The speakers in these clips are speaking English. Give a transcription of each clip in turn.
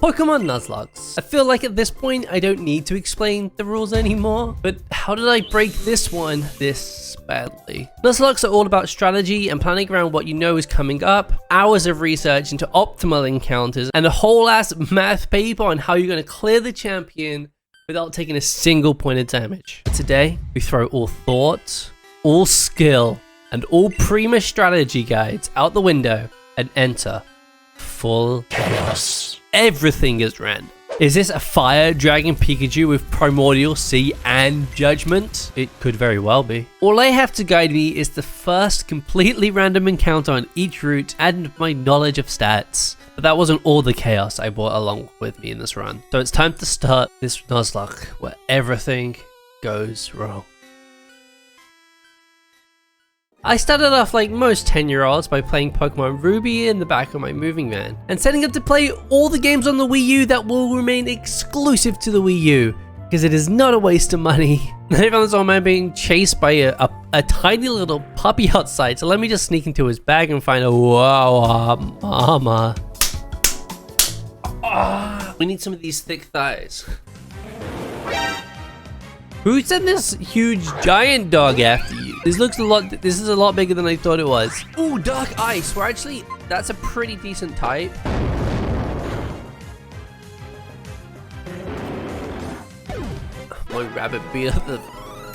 Pokemon Nuzlocke. I feel like at this point I don't need to explain the rules anymore, but how did I break this one this badly? Nuzlocke are all about strategy and planning around what you know is coming up, hours of research into optimal encounters, and a whole ass math paper on how you're going to clear the champion without taking a single point of damage. But today, we throw all thought, all skill, and all Prima strategy guides out the window and enter full chaos. Everything is random. Is this a fire dragon Pikachu with primordial sea and judgment? It could very well be. All I have to guide me is the first completely random encounter on each route and my knowledge of stats. But that wasn't all the chaos I brought along with me in this run. So it's time to start this Nuzlocke where everything goes wrong. I started off like most 10-year-olds by playing Pokemon Ruby in the back of my moving van and setting up to play all the games on the Wii U that will remain exclusive to the Wii U because it is not a waste of money. And I found this old man being chased by a tiny little puppy outside, so let me just sneak into his bag and find a wow mama. We need some of these thick thighs. Who sent this huge giant dog after you? This is a lot bigger than I thought it was. Ooh, dark ice. Well, actually, that's a pretty decent type. My rabbit beat up the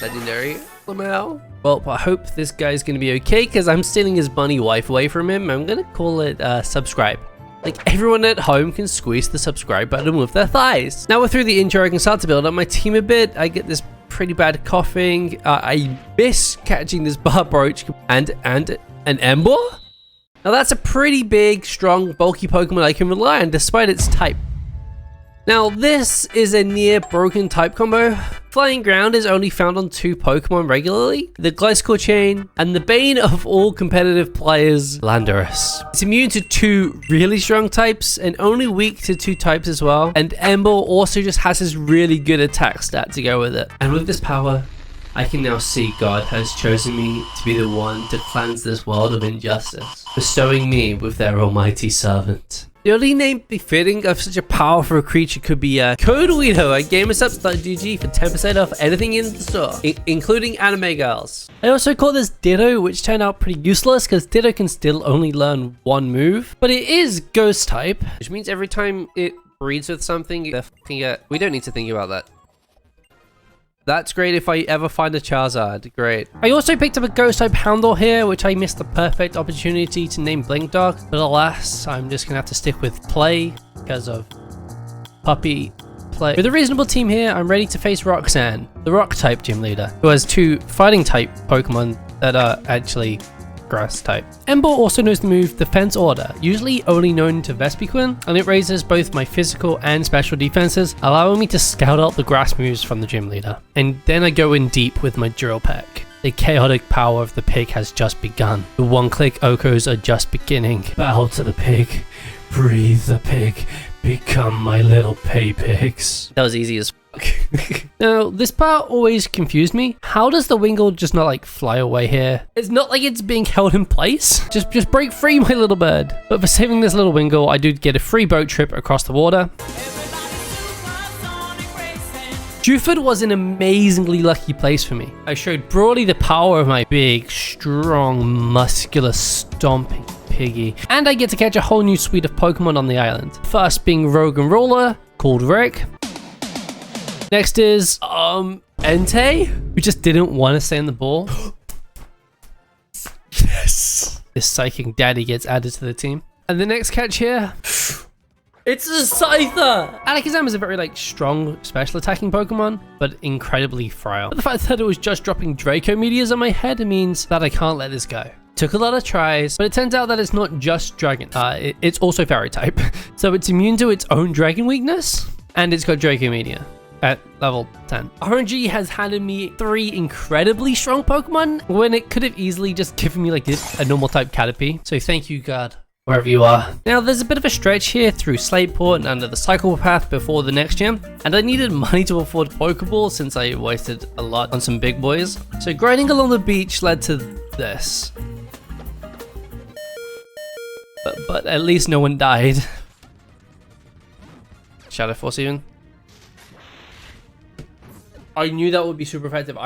legendary somehow. Well, I hope this guy's gonna be okay because I'm stealing his bunny wife away from him. I'm gonna call it subscribe. Like everyone at home can squeeze the subscribe button with their thighs. Now we're through the intro, I can start to build up my team a bit. I get this pretty bad coughing. I miss catching this Barboach and an Ember. Now that's a pretty big, strong, bulky Pokemon I can rely on despite its type. Now this is a near broken type combo. Flying Ground is only found on 2 Pokemon regularly, the Gliscor Chain and the bane of all competitive players, Landorus. It's immune to 2 really strong types and only weak to 2 types as well, and Ember also just has this really good attack stat to go with it. And with this power, I can now see God has chosen me to be the one to cleanse this world of injustice, bestowing me with their almighty servant. The only name befitting of such a powerful creature could be Code Weeto at gamersubs.gg for 10% off anything in the store, including anime girls. I also caught this Ditto, which turned out pretty useless because Ditto can still only learn 1 move, but it is ghost type, which means every time it breeds with something, they're fucking it. We don't need to think about that. That's great if I ever find a Charizard, great. I also picked up a ghost type Houndour here, which I missed the perfect opportunity to name Blink Dog, but alas, I'm just gonna have to stick with Play because of puppy play. With a reasonable team here, I'm ready to face Roxanne, the rock type gym leader, who has 2 fighting type Pokemon that are actually grass type. Ember also knows the move Defense Order, usually only known to Vespiquen, and it raises both my physical and special defenses, allowing me to scout out the grass moves from the gym leader. And then I go in deep with my Drill Peck. The chaotic power of the pig has just begun. The one-click Okos are just beginning. Bow to the pig, breathe the pig, become my little pay pigs. That was easy as fuck. Now, this part always confused me. How does the Wingull just not like fly away here? It's not like it's being held in place. Just break free, my little bird. But for saving this little Wingull, I do get a free boat trip across the water. Juford was an amazingly lucky place for me. I showed broadly the power of my big, strong, muscular, stomping piggy. And I get to catch a whole new suite of Pokemon on the island. First being Rogue and Roller, called Rick. Next is, Entei, who just didn't want to stay in the ball. Yes! This psychic daddy gets added to the team. And the next catch here, it's a Scyther! Alakazam is a very strong special attacking Pokemon, but incredibly frail. But the fact that it was just dropping Draco Meteors on my head means that I can't let this go. Took a lot of tries, but it turns out that it's not just Dragon. It's also Fairy type. So it's immune to its own Dragon weakness, and it's got Draco Meteor at level 10. RNG has handed me 3 incredibly strong Pokemon when it could have easily just given me a normal type Caterpie. So thank you, God, wherever you are. Now there's a bit of a stretch here through Slateport and under the cycle path before the next gym, and I needed money to afford Pokeballs since I wasted a lot on some big boys. So grinding along the beach led to this. But at least no one died. Shadow Force even. I knew that would be super effective.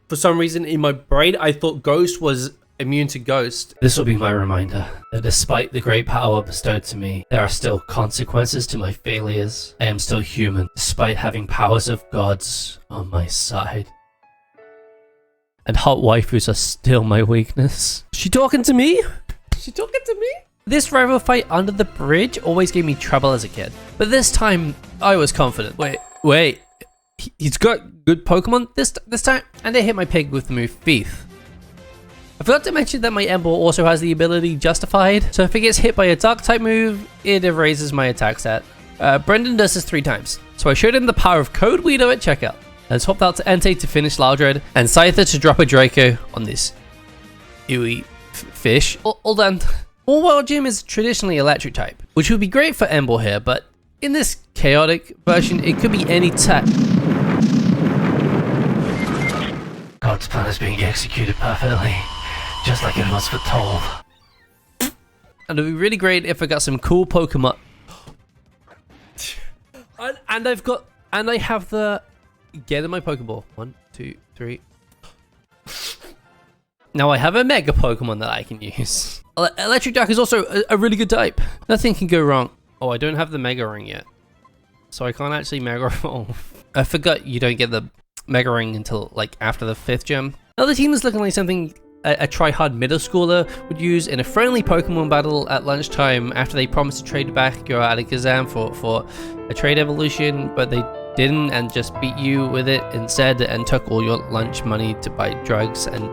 For some reason in my brain, I thought Ghost was immune to Ghost. This will be my reminder that despite the great power bestowed to me, there are still consequences to my failures. I am still human, despite having powers of gods on my side. And hot waifus are still my weakness. She talking to me? She talking to me? This rival fight under the bridge always gave me trouble as a kid. But this time, I was confident. Wait. He's got good Pokemon this time? And I hit my pig with the move Thief. I forgot to mention that my Ember also has the ability Justified, so if it gets hit by a Dark type move, it raises my attack stat. Brendan does this 3 times, so I showed him the power of Code Weeto at checkout. I swapped out to Entei to finish Loudred, and Scyther to drop a Draco on this Ewy fish. All done. All Wild Gym is traditionally Electric type, which would be great for Ember here, but in this chaotic version, it could be any type. God's plan is being executed perfectly, just like it was foretold. And it'd be really great if I got some cool Pokemon. And I have the get in my Pokeball. 1, 2, 3. Now I have a Mega Pokemon that I can use. Electric Dark is also a really good type. Nothing can go wrong. Oh, I don't have the Mega Ring yet, so I can't actually Mega Evolve. I forgot you don't get the Mega Ring until like after the 5th gem. Now the team is looking like something a try-hard middle schooler would use in a friendly Pokemon battle at lunchtime after they promised to trade back your Alakazam for a trade evolution, but they didn't and just beat you with it instead and took all your lunch money to buy drugs. And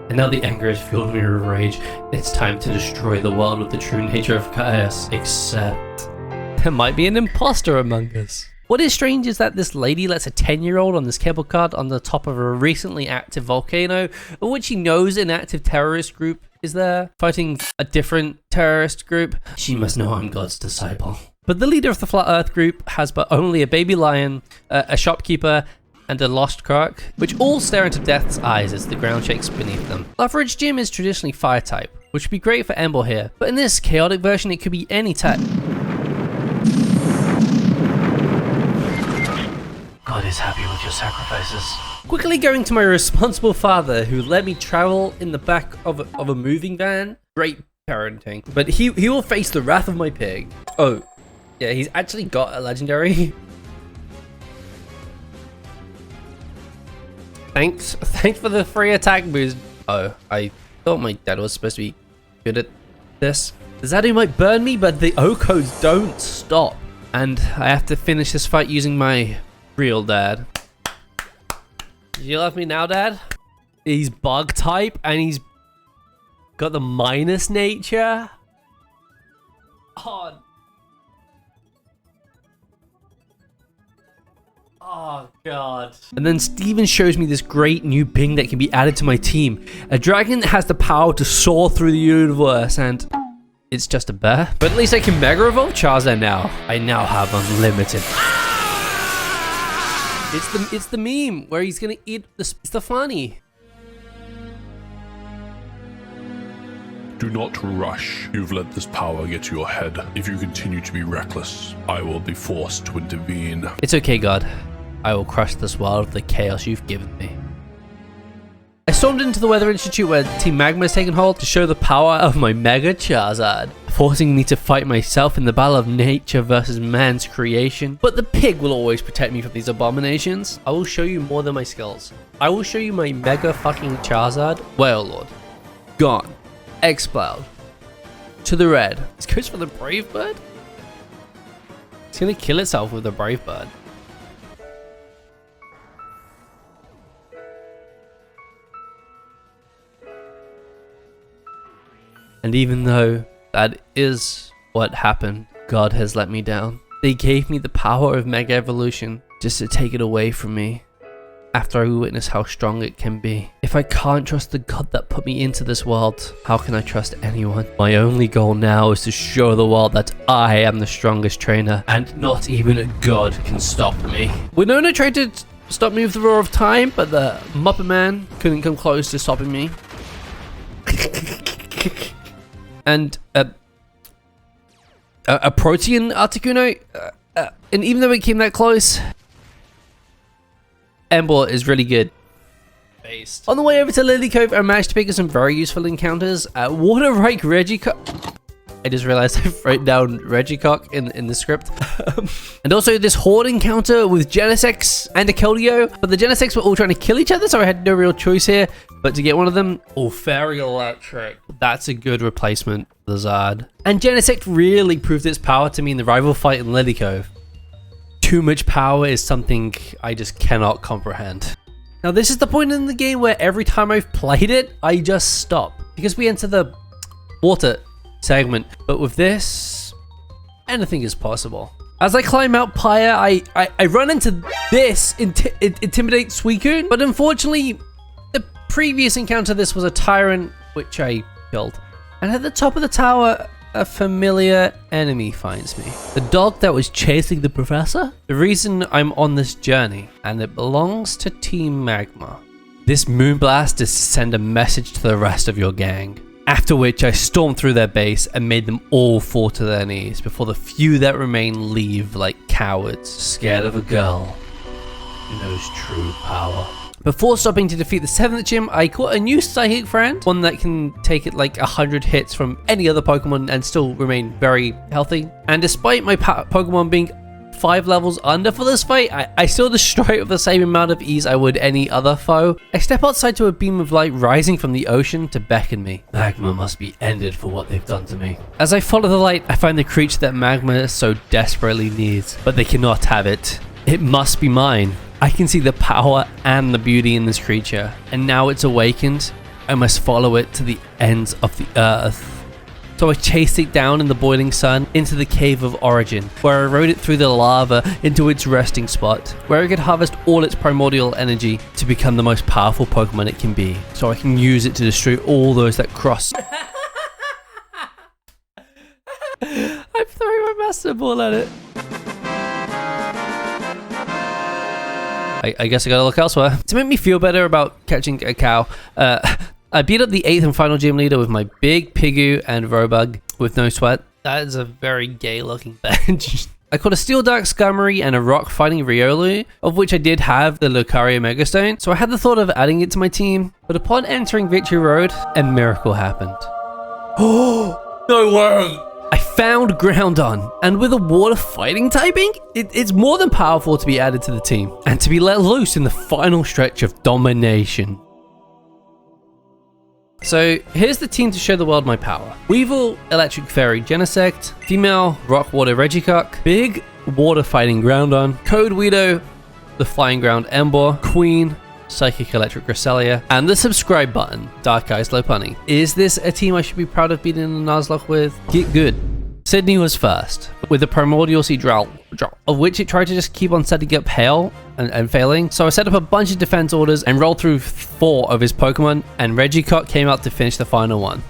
now the anger has filled me with rage. It's time to destroy the world with the true nature of chaos, except there might be an imposter among us. What is strange is that this lady lets a 10-year-old on this cable card on the top of a recently active volcano, of which she knows an active terrorist group is there, fighting a different terrorist group. She must know I'm God's disciple. But the leader of the Flat Earth group has but only a baby lion, a shopkeeper, and a lost croc, which all stare into Death's eyes as the ground shakes beneath them. Leverage Gym is traditionally Fire type, which would be great for Ember here, but in this chaotic version it could be any type. God is happy with your sacrifices. Quickly going to my responsible father who let me travel in the back of a moving van. Great parenting. But he will face the wrath of my pig. Oh, yeah, he's actually got a legendary. Thanks for the free attack boost. Oh, I thought my dad was supposed to be good at this. Zadu might burn me, but the O-codes don't stop. And I have to finish this fight using my real dad. You love me now, Dad? He's bug type and he's got the minus nature. Oh God. And then Steven shows me this great new ping that can be added to my team. A dragon that has the power to soar through the universe, and it's just a bear. But at least I can Mega Evolve Charizard now. I now have unlimited. It's the meme where he's gonna eat the Stefani. Do not rush. You've let this power get to your head. If you continue to be reckless, I will be forced to intervene. It's okay, God. I will crush this world with the chaos you've given me. I stormed into the Weather Institute where Team Magma has taken hold to show the power of my Mega Charizard, forcing me to fight myself in the battle of nature versus man's creation. But the pig will always protect me from these abominations. I will show you more than my skills. I will show you my Mega fucking Charizard. Whale Lord. Gone. Exploud. To the red. This goes for the Brave Bird? It's gonna kill itself with the Brave Bird. And even though that is what happened, God has let me down. They gave me the power of Mega Evolution just to take it away from me after I witnessed how strong it can be. If I can't trust the God that put me into this world, how can I trust anyone? My only goal now is to show the world that I am the strongest trainer and not even a God can stop me. Winona tried to stop me with the Roar of Time, but the Muppet Man couldn't come close to stopping me. And a Protean Articuno, And even though it came that close, Ember is really good. Based. On the way over to Lily Cove, I managed to pick up some very useful encounters. Water-Rike Regicock. I just realized I've written down Regicock in the script. And also this Horde encounter with Genesex and Akeldeo. But the Genesex were all trying to kill each other, so I had no real choice here but to get one of them. Oh, Fairy Electric. That's a good replacement for the Zard. And Genesex really proved its power to me in the rival fight in Lily Cove. Too much power is something I just cannot comprehend. Now this is the point in the game where every time I've played it, I just stop. Because we enter the water segment. But with this, anything is possible. As I climb Mount Pyre, I run into this Intimidate Suicune. But unfortunately, the previous encounter this was a Tyrant, which I killed. And at the top of the tower, a familiar enemy finds me. The dog that was chasing the professor? The reason I'm on this journey, and it belongs to Team Magma. This Moonblast is to send a message to the rest of your gang. After which I stormed through their base and made them all fall to their knees before the few that remain leave like cowards, scared of a girl who knows true power. Before stopping to defeat the 7th gym, I caught a new psychic friend, one that can take it like 100 hits from any other Pokemon and still remain very healthy. And despite my Pokemon being 5 levels under for this fight, I still destroy it with the same amount of ease I would any other foe. I step outside to a beam of light rising from the ocean to beckon me. Magma must be ended for what they've done to me. As I follow the light, I find the creature that Magma so desperately needs, but they cannot have it. It must be mine. I can see the power and the beauty in this creature, and now it's awakened, I must follow it to the ends of the earth. So I chased it down in the boiling sun into the Cave of Origin, where I rode it through the lava into its resting spot, where it could harvest all its primordial energy to become the most powerful Pokemon it can be, so I can use it to destroy all those that cross. I'm throwing my Master Ball at it. I guess I gotta look elsewhere. To make me feel better about catching a cow, I beat up the 8th and final gym leader with my big Pigu and Robug with no sweat. That is a very gay looking bench. I caught a Steel Dark Skarmory and a Rock fighting Riolu, of which I did have the Lucario Megastone, so I had the thought of adding it to my team. But upon entering Victory Road, a miracle happened. Oh, no way! I found Groudon, and with a water fighting typing, it's more than powerful to be added to the team, and to be let loose in the final stretch of domination. So here's the team to show the world my power. Weevil, Electric Fairy Genesect, Female, Rock Water Regicock, Big Water Fighting Groudon, Code Weeto, the Flying Ground Ember, Queen, Psychic Electric Cresselia, and the subscribe button, Dark Eyes Lopunny. Is this a team I should be proud of beating the Nuzlocke with? Get good. Sydney was first, with the Primordial Sea Drow, of which it tried to just keep on setting up Hail and failing. So I set up a bunch of defense orders and rolled through 4 of his Pokemon, and Regicock came out to finish the final one.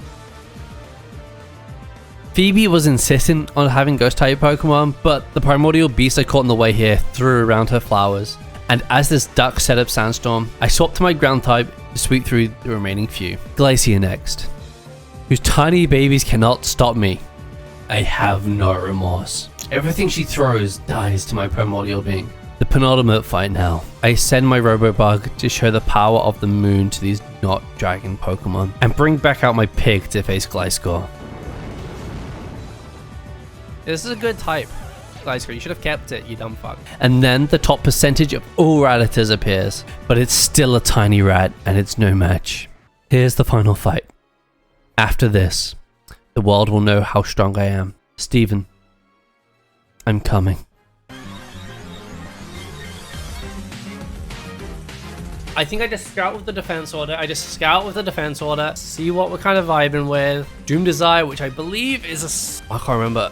Phoebe was insistent on having Ghost type Pokemon, but the Primordial Beast I caught on the way here threw around her flowers. And as this duck set up Sandstorm, I swapped to my ground type to sweep through the remaining few. Glacier next, whose tiny babies cannot stop me. I have no remorse. Everything she throws dies to my primordial being. The penultimate fight now. I send my Robobug to show the power of the moon to these not dragon Pokemon, and bring back out my pig to face Gliscor. This is a good type. Gliscor, you should have kept it, you dumb fuck. And then the top percentage of all Rattatas appears, but it's still a tiny rat, and it's no match. Here's the final fight. After this, the world will know how strong I am. Steven, I'm coming. I think I just scout with the defense order. See what we're kind of vibing with. Doom Desire, which I believe is a... I can't remember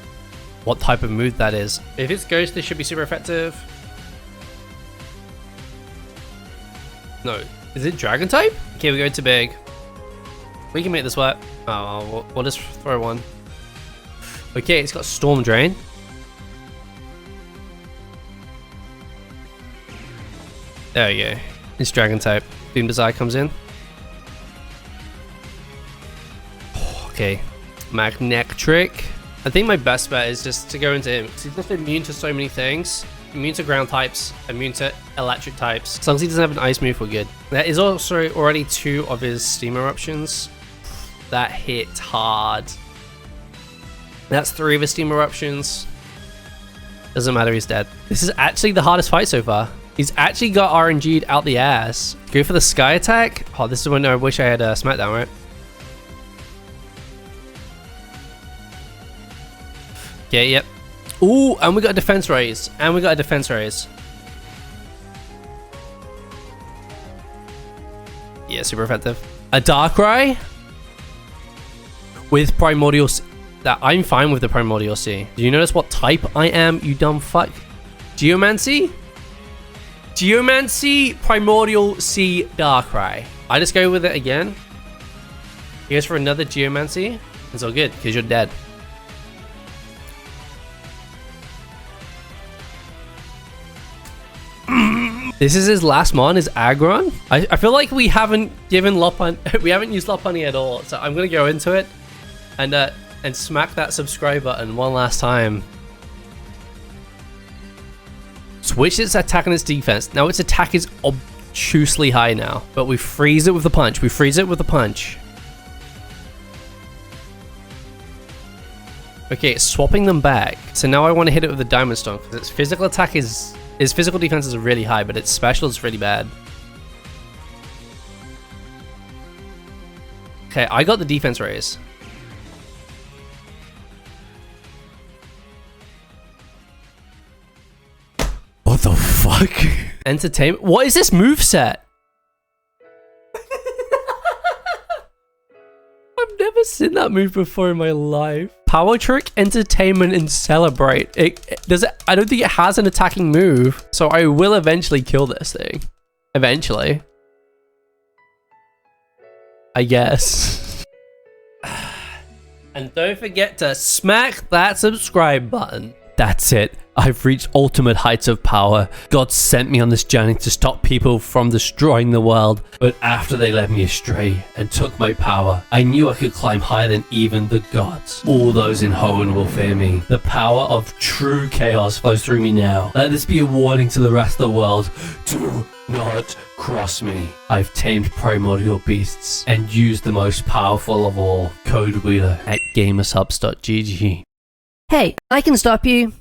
what type of mood that is. If it's Ghost, this should be super effective. No. Is it Dragon type? Okay, we go to big. We can make this work. Oh, we'll just throw one. Okay, it's got Storm Drain. There we go. It's Dragon type. Doom Desire comes in. Okay. Magnetric. I think my best bet is just to go into him. He's just immune to so many things. Immune to ground types, immune to electric types. As long as he doesn't have an ice move, we're good. There is also already 2 of his steam eruptions. That hit hard. That's 3 of his steam eruptions. Doesn't matter, he's dead. This is actually the hardest fight so far. He's actually got RNG'd out the ass. Go for the sky attack. Oh, this is when I wish I had a Smackdown, right? Okay, yep. Ooh, and we got a defense raise. And we got a defense raise. Yeah, super effective. A Darkrai with Primordial C. That I'm fine with the Primordial C. Do you notice what type I am, you dumb fuck? Geomancy? Geomancy, Primordial C, Darkrai. I just go with it again. He goes for another Geomancy. It's all good, because you're dead. This is his last mon, is Aggron. I feel like we haven't given Lopunny, we haven't used Lopunny at all. So I'm gonna go into it and smack that subscribe button one last time. Switch its attack and its defense. Now its attack is obtusely high now, but we freeze it with the punch. We freeze it with the punch. Okay, it's swapping them back. So now I want to hit it with the Diamond Stone because its physical attack is. His physical defense is really high, but its special is really bad. Okay, I got the defense raise. What the fuck? Entertainment? What is this moveset? I've never seen that move before in my life. Power Trick, Entertainment, and Celebrate. I don't think it has an attacking move, so I will eventually kill this thing. Eventually. I guess. And don't forget to smack that subscribe button. That's it. I've reached ultimate heights of power. God sent me on this journey to stop people from destroying the world. But after they led me astray and took my power, I knew I could climb higher than even the gods. All those in Hoenn will fear me. The power of true chaos flows through me now. Let this be a warning to the rest of the world. Do not cross me. I've tamed primordial beasts and used the most powerful of all. Code Weeto at gamersubs.gg. Hey, I can stop you.